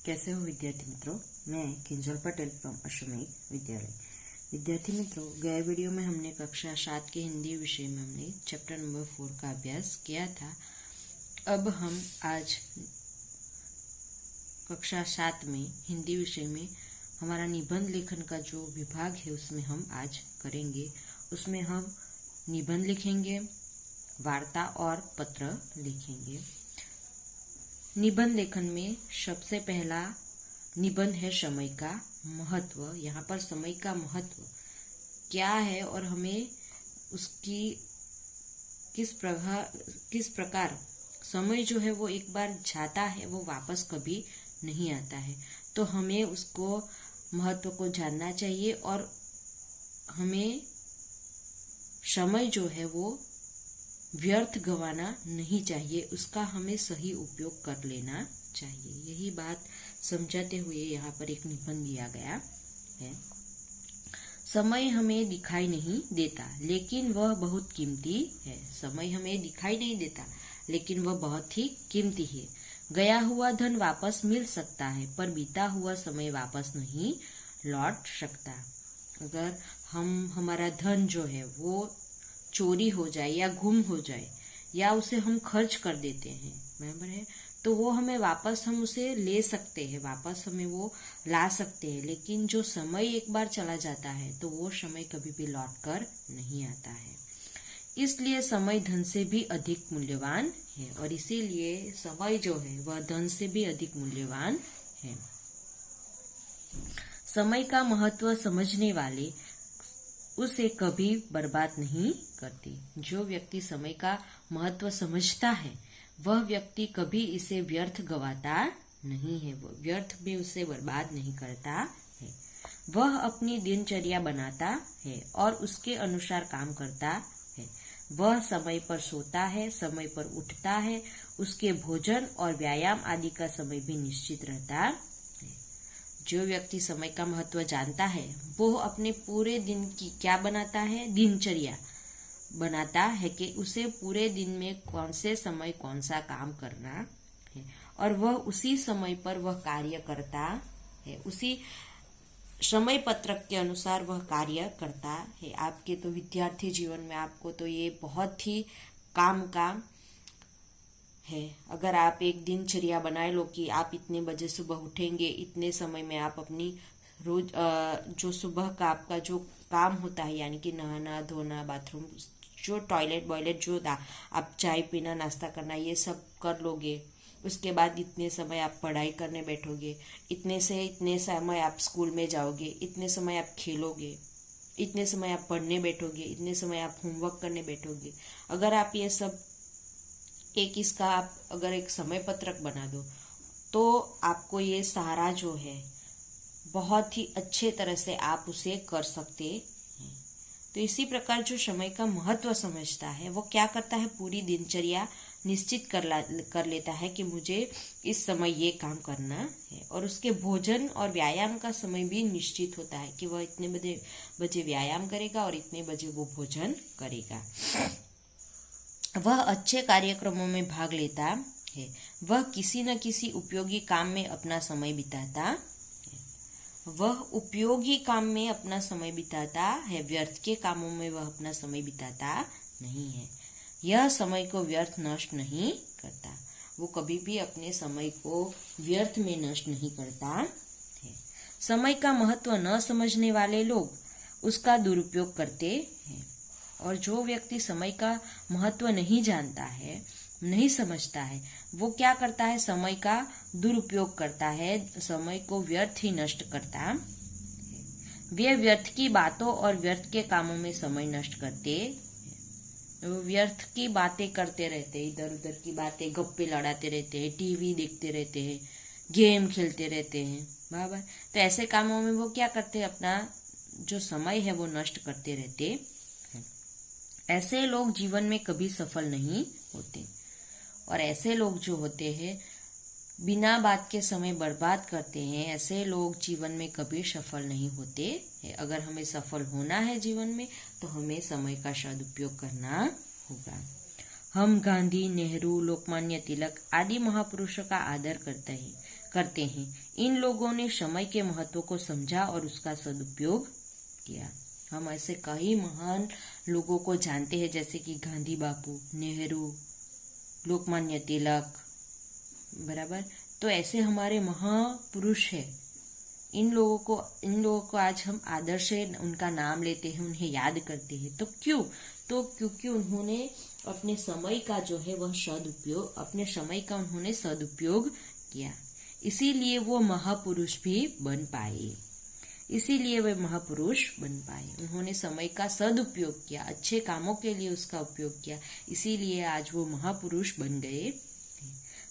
कैसे हो विद्यार्थी मित्रों। मैं किंजल पटेल फ्रॉम अश्वमेघ विद्यालय। विद्यार्थी मित्रों, गए वीडियो में हमने कक्षा 7 के हिंदी विषय में हमने चैप्टर नंबर 4 का अभ्यास किया था। अब हम आज कक्षा 7 में हिंदी विषय में हमारा निबंध लेखन का जो विभाग है उसमें हम आज करेंगे। उसमें हम निबंध लिखेंगे, वार्ता और पत्र लिखेंगे। निबंध लेखन में सबसे पहला निबंध है समय का महत्व। यहाँ पर समय का महत्व क्या है और हमें उसकी किस प्रकार समय जो है वो एक बार जाता है वो वापस कभी नहीं आता है, तो हमें उसको महत्व को जानना चाहिए और हमें समय जो है वो व्यर्थ गंवाना नहीं चाहिए, उसका हमें सही उपयोग कर लेना चाहिए। यही बात समझाते हुए यहाँ पर एक निबंध दिया गया है। समय हमें दिखाई नहीं देता लेकिन वह बहुत कीमती है। समय हमें दिखाई नहीं देता लेकिन वह बहुत ही कीमती है। गया हुआ धन वापस मिल सकता है पर बीता हुआ समय वापस नहीं लौट सकता। अगर हमारा धन जो है वो चोरी हो जाए या गुम हो जाए या उसे हम खर्च कर देते हैं, बराबर है, तो वो हमें वापस हम उसे ले सकते हैं, वापस हमें वो ला सकते हैं। लेकिन जो समय एक बार चला जाता है तो वो समय कभी भी लौट कर नहीं आता है। इसलिए समय धन से भी अधिक मूल्यवान है और इसीलिए समय जो है वह धन से भी अधिक मूल्यवान है। समय का महत्व समझने वाले उसे कभी बर्बाद नहीं करते। जो व्यक्ति समय का महत्व समझता है वह व्यक्ति कभी इसे व्यर्थ गवाता नहीं है, वो व्यर्थ में उसे बर्बाद नहीं करता है। वह अपनी दिनचर्या बनाता है और उसके अनुसार काम करता है। वह समय पर सोता है, समय पर उठता है, उसके भोजन और व्यायाम आदि का समय भी निश्चित रहता है। जो व्यक्ति समय का महत्व जानता है वो अपने पूरे दिन की क्या बनाता है, दिनचर्या बनाता है कि उसे पूरे दिन में कौन से समय कौन सा काम करना है और वह उसी समय पर वह कार्य करता है, उसी समय पत्रक के अनुसार वह कार्य करता है। आपके तो विद्यार्थी जीवन में आपको तो ये बहुत ही काम का है। अगर आप एक दिनचर्या बनाए लो कि आप इतने बजे सुबह उठेंगे, इतने समय में आप अपनी रोज जो सुबह का आपका जो काम होता है यानी कि नहाना धोना, बाथरूम, जो टॉयलेट जो आप चाय पीना, नाश्ता करना, ये सब कर लोगे। उसके बाद इतने समय आप पढ़ाई करने बैठोगे, इतने से इतने समय आप स्कूल में जाओगे, इतने समय आप खेलोगे, इतने समय आप पढ़ने बैठोगे, इतने समय आप होमवर्क करने बैठोगे। अगर आप ये सब इसका आप अगर एक समय पत्रक बना दो तो आपको ये सारा जो है बहुत ही अच्छे तरह से आप उसे कर सकते हैं। तो इसी प्रकार जो समय का महत्व समझता है वो क्या करता है, पूरी दिनचर्या निश्चित कर लेता है कि मुझे इस समय ये काम करना है और उसके भोजन और व्यायाम का समय भी निश्चित होता है कि वह इतने बजे व्यायाम करेगा और इतने बजे वो भोजन करेगा। वह अच्छे कार्यक्रमों में भाग लेता है, वह किसी न किसी उपयोगी काम में अपना समय बिताता है, वह उपयोगी काम में अपना समय बिताता है, व्यर्थ के कामों में वह अपना समय बिताता नहीं है। यह समय को व्यर्थ नष्ट नहीं करता, वो कभी भी अपने समय को व्यर्थ में नष्ट नहीं करता है। समय का महत्व न समझने वाले लोग उसका दुरुपयोग करते हैं और जो व्यक्ति समय का महत्व नहीं जानता है, नहीं समझता है, वो क्या करता है, समय का दुरुपयोग करता है, समय को व्यर्थ ही नष्ट करता है। वे व्यर्थ की बातों और व्यर्थ के कामों में समय नष्ट करते हैं। वो व्यर्थ की बातें करते रहते हैं, इधर उधर की बातें, गप्पे लड़ाते रहते हैं, टीवी देखते रहते हैं, गेम खेलते रहते हैं, बराबर। तो ऐसे कामों में वो क्या करते हैं, अपना जो समय है वो नष्ट करते रहते हैं। ऐसे लोग जीवन में कभी सफल नहीं होते और ऐसे लोग जो होते हैं बिना बात के समय बर्बाद करते हैं, ऐसे लोग जीवन में कभी सफल नहीं होते हैं। अगर हमें सफल होना है जीवन में तो हमें समय का सदुपयोग करना होगा। हम गांधी, नेहरू, लोकमान्य तिलक आदि महापुरुषों का आदर करते हैं। इन लोगों ने समय के महत्व को समझा और उसका सदुपयोग किया। हम ऐसे कई महान लोगों को जानते हैं, जैसे कि गांधी बापू, नेहरू, लोकमान्य तिलक, बराबर। तो ऐसे हमारे महापुरुष हैं। इन लोगों को आज हम आदर से उनका नाम लेते हैं, उन्हें याद करते हैं। तो क्यों? तो क्योंकि उन्होंने अपने समय का सदुपयोग किया, इसीलिए वो महापुरुष भी बन पाए। उन्होंने समय का सदुपयोग किया, अच्छे कामों के लिए उसका उपयोग किया, इसीलिए आज वो महापुरुष बन गए।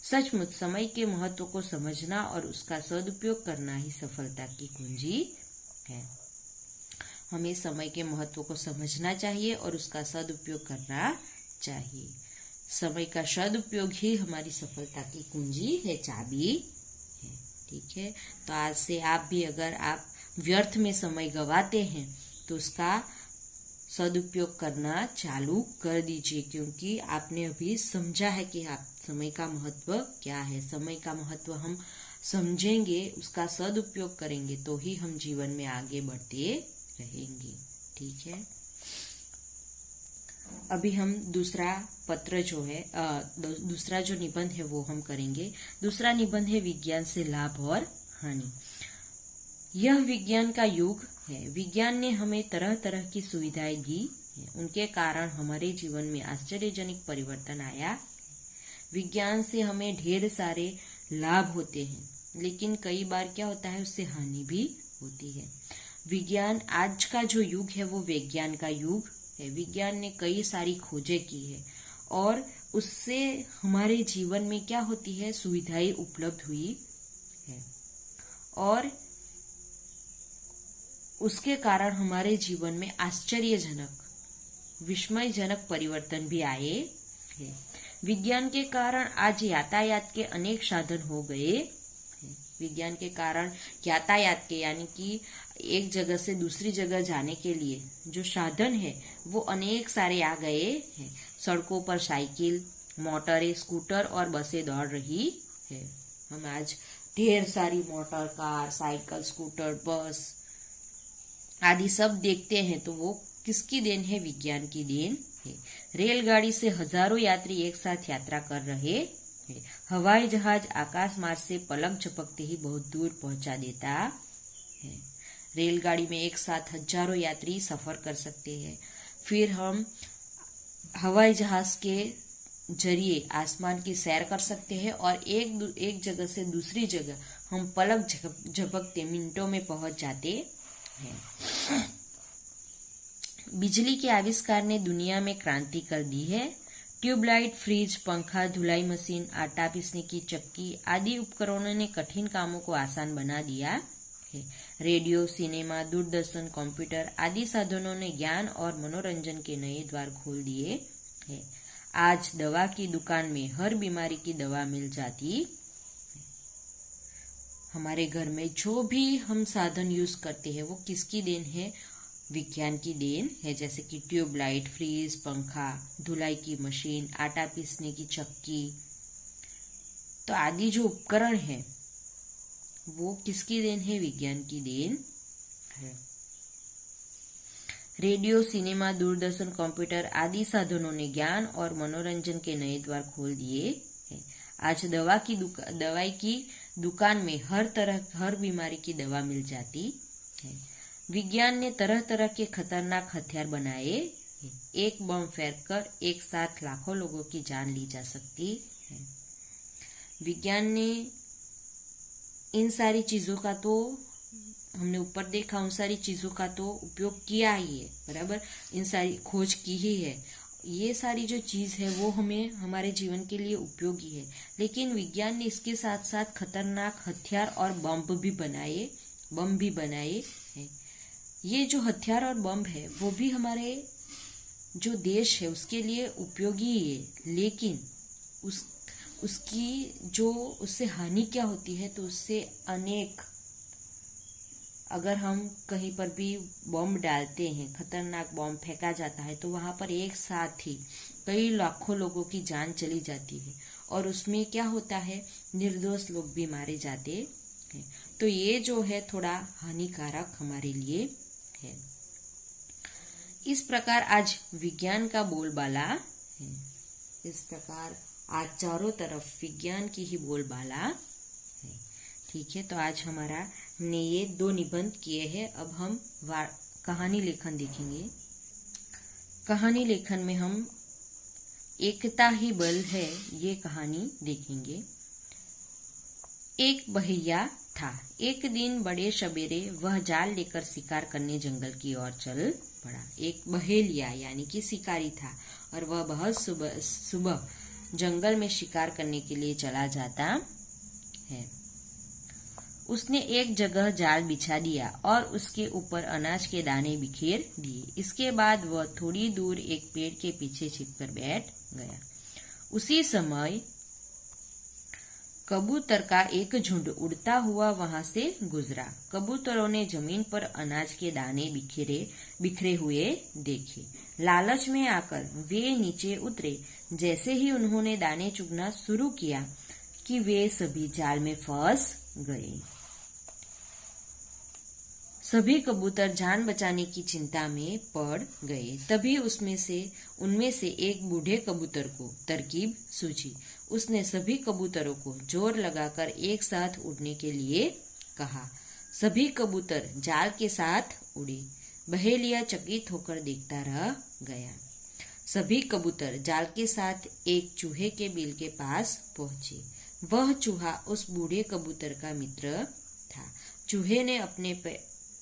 सचमुच समय के महत्व को समझना और उसका सदुपयोग करना ही सफलता की कुंजी है। हमें समय के महत्व को समझना चाहिए और उसका सदुपयोग करना चाहिए। समय का सदुपयोग ही हमारी सफलता की कुंजी है, चाबी है। ठीक है, तो आज से आप भी, अगर आप व्यर्थ में समय गवाते हैं तो उसका सदुपयोग करना चालू कर दीजिए, क्योंकि आपने अभी समझा है कि आप समय का महत्व क्या है। समय का महत्व हम समझेंगे, उसका सदुपयोग करेंगे तो ही हम जीवन में आगे बढ़ते रहेंगे। ठीक है, अभी हम दूसरा जो निबंध है वो हम करेंगे। दूसरा निबंध है विज्ञान से लाभ और हानि। यह विज्ञान का युग है। विज्ञान ने हमें तरह तरह की सुविधाएं दी है। उनके कारण हमारे जीवन में आश्चर्यजनक परिवर्तन आया। विज्ञान से हमें ढेर सारे लाभ होते हैं, लेकिन कई बार क्या होता है, उससे हानि भी होती है। विज्ञान, आज का जो युग है वो विज्ञान का युग है। विज्ञान ने कई सारी खोजें की है और उससे हमारे जीवन में क्या होती है, सुविधाएं उपलब्ध हुई है और उसके कारण हमारे जीवन में आश्चर्यजनक, विस्मयजनक परिवर्तन भी आए हैं। विज्ञान के कारण आज यातायात के अनेक साधन हो गए हैं। विज्ञान के कारण यातायात के, यानी कि एक जगह से दूसरी जगह जाने के लिए जो साधन है वो अनेक सारे आ गए हैं। सड़कों पर साइकिल, मोटरें, स्कूटर और बसें दौड़ रही है। हम आज ढेर सारी मोटर, कार, साइकिल, स्कूटर, बस आदि सब देखते हैं, तो वो किसकी देन है? विज्ञान की देन है। रेलगाड़ी से हजारों यात्री एक साथ यात्रा कर रहे हैं। हवाई जहाज आकाश मार्ग से पलक झपकते ही बहुत दूर पहुंचा देता है। रेलगाड़ी में एक साथ हजारों यात्री सफर कर सकते हैं। फिर हम हवाई जहाज के जरिए आसमान की सैर कर सकते हैं और एक जगह से दूसरी जगह हम पलक झपकते मिनटों में पहुंच जाते हैं। बिजली के आविष्कार ने दुनिया में क्रांति कर दी है। ट्यूबलाइट, फ्रिज, पंखा, धुलाई मशीन, आटा पीसने की चक्की आदि उपकरणों ने कठिन कामों को आसान बना दिया है। रेडियो, सिनेमा, दूरदर्शन, कंप्यूटर आदि साधनों ने ज्ञान और मनोरंजन के नए द्वार खोल दिए हैं। आज दवा की दुकान में हर बीमारी की दवा मिल जाती है। हमारे घर में जो भी हम साधन यूज करते हैं वो किसकी देन है? विज्ञान की देन है। जैसे कि ट्यूबलाइट, फ्रिज, पंखा, धुलाई की मशीन, आटा पीसने की चक्की, तो आदि जो उपकरण है वो किसकी देन है? विज्ञान की देन है। रेडियो, सिनेमा, दूरदर्शन, कंप्यूटर आदि साधनों ने ज्ञान और मनोरंजन के नए द्वार खोल दिए हैं। आज दवाई की दुकान में हर बीमारी की दवा मिल जाती है। विज्ञान ने तरह तरह के खतरनाक हथियार बनाए हैं। एक बम फेंककर एक साथ लाखों लोगों की जान ली जा सकती है। विज्ञान ने इन सारी चीजों का, तो हमने ऊपर देखा, उन सारी चीजों का तो उपयोग किया ही है, बराबर, इन सारी खोज की ही है। ये सारी जो चीज है वो हमें हमारे जीवन के लिए उपयोगी है, लेकिन विज्ञान ने इसके साथ साथ खतरनाक हथियार और बम भी बनाए हैं। ये जो हथियार और बम है वो भी हमारे जो देश है उसके लिए उपयोगी है, लेकिन उसकी जो उससे हानि क्या होती है, तो उससे अगर हम कहीं पर भी बम डालते हैं, खतरनाक बम फेंका जाता है, तो वहां पर एक साथ ही कई लाखों लोगों की जान चली जाती है और उसमें क्या होता है, निर्दोष लोग भी मारे जाते हैं। तो ये जो है थोड़ा हानिकारक हमारे लिए है। इस प्रकार आज विज्ञान का बोलबाला है। इस प्रकार आज चारों तरफ विज्ञान की ही बोलबाला है। ठीक है, तो आज हमने ये 2 निबंध किए हैं। अब हम कहानी लेखन देखेंगे। कहानी लेखन में हम एकता ही बल है ये कहानी देखेंगे। एक बहैया था। एक दिन बड़े सवेरे वह जाल लेकर शिकार करने जंगल की ओर चल पड़ा। एक बहेलिया यानी कि शिकारी था और वह बहुत सुबह जंगल में शिकार करने के लिए चला जाता है। उसने एक जगह जाल बिछा दिया और उसके ऊपर अनाज के दाने बिखेर दिए। इसके बाद वह थोड़ी दूर एक पेड़ के पीछे छिपकर बैठ गया। उसी समय कबूतर का एक झुंड उड़ता हुआ वहां से गुजरा। कबूतरों ने जमीन पर अनाज के दाने बिखरे हुए देखे। लालच में आकर वे नीचे उतरे। जैसे ही उन्होंने दाने चुगना शुरू किया कि वे सभी जाल में फंस गए। सभी कबूतर जान बचाने की चिंता में पड़ गए। तभी उनमें से एक बूढ़े कबूतर को तरकीब सूझी। उसने सभी कबूतरों को जोर लगाकर एक साथ उड़ने के लिए कहा। सभी कबूतर जाल के साथ उड़े। बहेलिया चकित होकर देखता रह गया। सभी कबूतर जाल के साथ एक चूहे के बिल के पास पहुंचे। वह चूहा उस बूढ़े कबूतर का मित्र था। चूहे ने अपने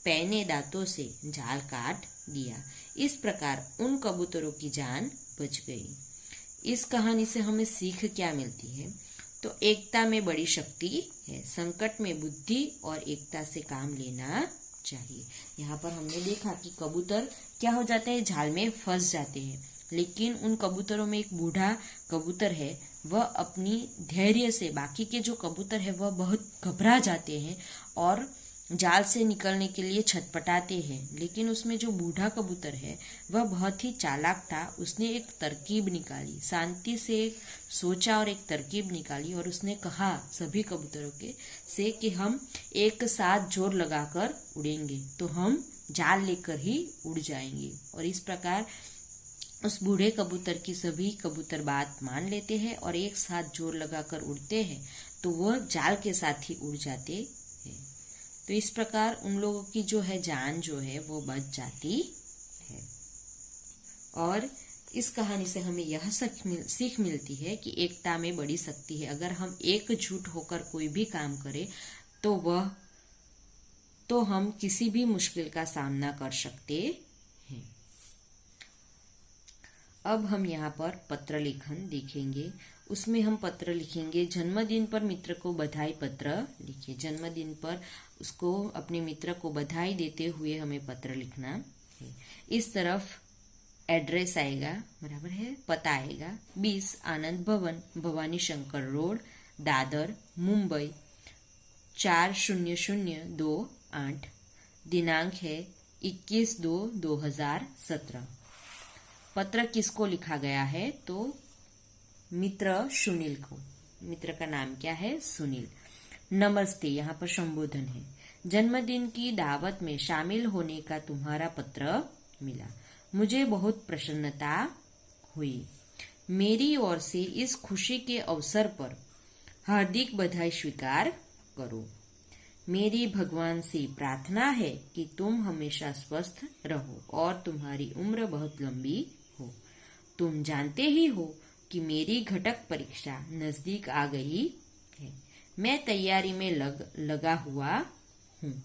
पैने दांतों से जाल काट दिया। इस प्रकार उन कबूतरों की जान बच गई। इस कहानी से हमें सीख क्या मिलती है? तो एकता में बड़ी शक्ति है। संकट में बुद्धि और एकता से काम लेना चाहिए। यहाँ पर हमने देखा कि कबूतर क्या हो जाते हैं, जाल में फंस जाते हैं, लेकिन उन कबूतरों में एक बूढ़ा कबूतर है। वह अपनी धैर्य से, बाकी के जो कबूतर है वह बहुत घबरा जाते हैं और जाल से निकलने के लिए छटपटाते हैं, लेकिन उसमें जो बूढ़ा कबूतर है वह बहुत ही चालाक था। उसने एक तरकीब निकाली, शांति से सोचा और एक तरकीब निकाली और उसने कहा सभी कबूतरों से कि हम एक साथ जोर लगाकर उड़ेंगे तो हम जाल लेकर ही उड़ जाएंगे। और इस प्रकार उस बूढ़े कबूतर की सभी कबूतर बात मान लेते हैं और एक साथ जोर लगाकर उड़ते हैं तो वह जाल के साथ ही उड़ जाते हैं। तो इस प्रकार उन लोगों की जो है जान जो है वो बच जाती है। और इस कहानी से हमें यह सीख मिलती है कि एकता में बड़ी शक्ति है। अगर हम एकजुट होकर कोई भी काम करें तो हम किसी भी मुश्किल का सामना कर सकते हैं। अब हम यहाँ पर पत्र लेखन देखेंगे। उसमें हम पत्र लिखेंगे। जन्मदिन पर मित्र को बधाई पत्र लिखिए। जन्मदिन पर उसको, अपने मित्र को बधाई देते हुए हमें पत्र लिखना है। इस तरफ एड्रेस आएगा, बराबर है, पता आएगा 20 आनंद भवन, भवानी शंकर रोड, दादर, मुंबई 400228। दिनांक है 21/2/2017। पत्र किसको लिखा गया है? तो मित्र सुनील को। मित्र का नाम क्या है? सुनील। नमस्ते, यहाँ पर संबोधन है। जन्मदिन की दावत में शामिल होने का तुम्हारा पत्र मिला, मुझे बहुत प्रसन्नता हुई। मेरी ओर से इस खुशी के अवसर पर हार्दिक बधाई स्वीकार करो। मेरी भगवान से प्रार्थना है कि तुम हमेशा स्वस्थ रहो और तुम्हारी उम्र बहुत लंबी हो। तुम जानते ही हो कि मेरी घटक परीक्षा नजदीक आ गई है। मैं तैयारी में लगा हुआ हूँ।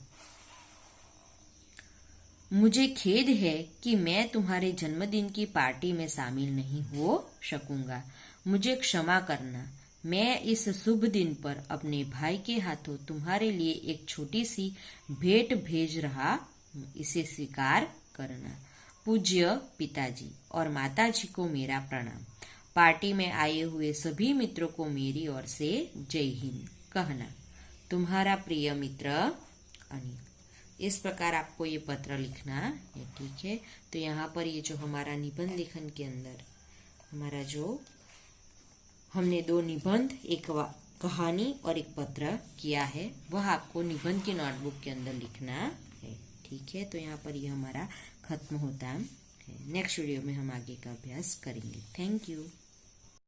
मुझे खेद है कि मैं तुम्हारे जन्मदिन की पार्टी में शामिल नहीं हो सकूंगा। मुझे क्षमा करना। मैं इस शुभ दिन पर अपने भाई के हाथों तुम्हारे लिए एक छोटी सी भेंट भेज रहा हूँ। इसे स्वीकार करना। पूज्य पिताजी और माताजी को मेरा प्रणाम। पार्टी में आए हुए सभी मित्रों को मेरी ओर से जय हिंद कहना। तुम्हारा प्रिय मित्र अनिल। इस प्रकार आपको ये पत्र लिखना है, ठीक है। तो यहाँ पर ये जो हमारा निबंध लेखन के अंदर हमारा जो हमने 2 निबंध, एक कहानी और एक पत्र किया है, वह आपको निबंध की नोटबुक के अंदर लिखना है, ठीक है। तो यहाँ पर ये हमारा खत्म होता है। नेक्स्ट वीडियो में हम आगे का अभ्यास करेंगे। Thank you.